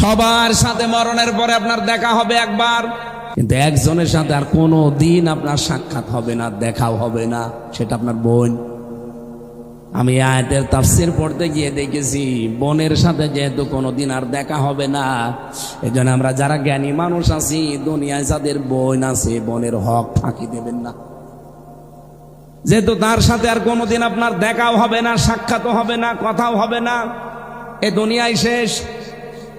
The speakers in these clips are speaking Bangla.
সবার সাথে মরণের পরে আপনার দেখা হবে একবার, কিন্তু একজনের সাথে আর কোনো দিন আপনার সাক্ষাৎ হবে না, দেখাও হবে না, সেটা আপনার বোন। আমি আয়াতের তাফসীর পড়তে গিয়ে দেখেছি বোনের সাথে যেহেতু কোনোদিন আর দেখা হবে না, এই জন্য আমরা যারা জ্ঞানী মানুষ আছি দুনিয়ায় যাদের বোন আছে বোনের হক ফাঁকি দেবেন না। যেহেতু তার সাথে আর কোনোদিন আপনার দেখাও হবে না, সাক্ষাৎও হবে না, কথাও হবে না, এ দুনিয়ায় শেষ।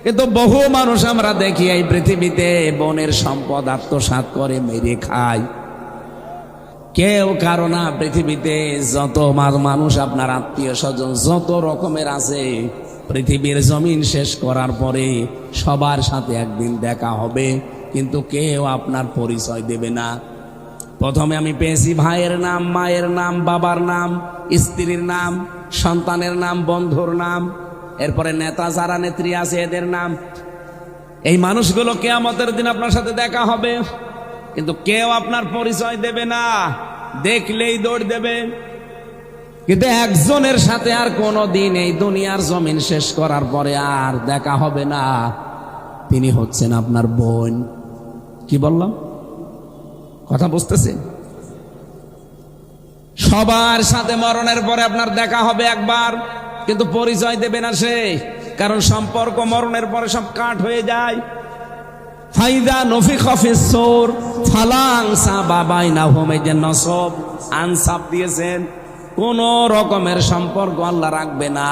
কিন্তু বহু মানুষ আমরা দেখি এই পৃথিবীতে বোনের সম্পদ আত্মসাৎ করে মেরে খায়। কেউ কারো না, পৃথিবীতে যত মানুষ আপনার আত্মীয় স্বজন যত রকমের আছে, পৃথিবীর জমিন শেষ করার পরে সবার সাথে একদিন দেখা হবে, কিন্তু কেউ আপনার পরিচয় দেবে না। প্রথমে আমি পেয়েছি ভাইয়ের নাম, মায়ের নাম, বাবার নাম, স্ত্রীর নাম, সন্তানের নাম, বন্ধুর নাম, এরপরে নেতা যারা নেত্রী আছে এদের নাম। এই মানুষগুলো কিয়ামতের দিন আপনার সাথে দেখা হবে, কিন্তু কেউ আপনার পরিচয় দেবে না, দেখলেই দৌড় দেবে। কিন্তু একজনের সাথে আর কোনো দিন এই দুনিয়ার জমিন শেষ করার পরে আর দেখা হবে না, তিনি হচ্ছেন আপনার বোন। কি বললাম, কথা বুঝতেছেন? সবার সাথে মরণের পরে আপনার দেখা হবে একবার, কিন্তু পরিচয় দেবে না সে, কারণ সম্পর্ক মরণের পরে সব কাট হয়ে যায়। ফাইদা নফিখা ফিস-সূর ফালা আনসাবা বাইনাহুম, এই যে নসব আনসাব দিয়েছেন, কোন রকমের সম্পর্ক আল্লাহ রাখবে না।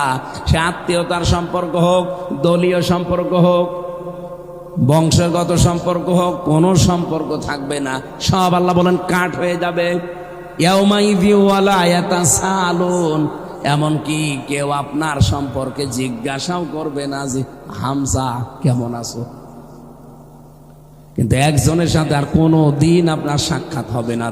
সে আত্মীয়তার সম্পর্ক হোক, দলীয় সম্পর্ক হোক, বংশগত সম্পর্ক হোক, কোন সম্পর্ক থাকবে না, সব আল্লাহ বলেন কাট হয়ে যাবে। ইয়াউমাইযি ওয়ালা ইয়াতাসালুন, এমনকি কেউ আপনার সম্পর্কে জিজ্ঞাসাও করবে না যে হামজা কেমন আছো। কিন্তু একজনের সাথে আর কোনো দিন আপনার সাক্ষাৎ হবে না।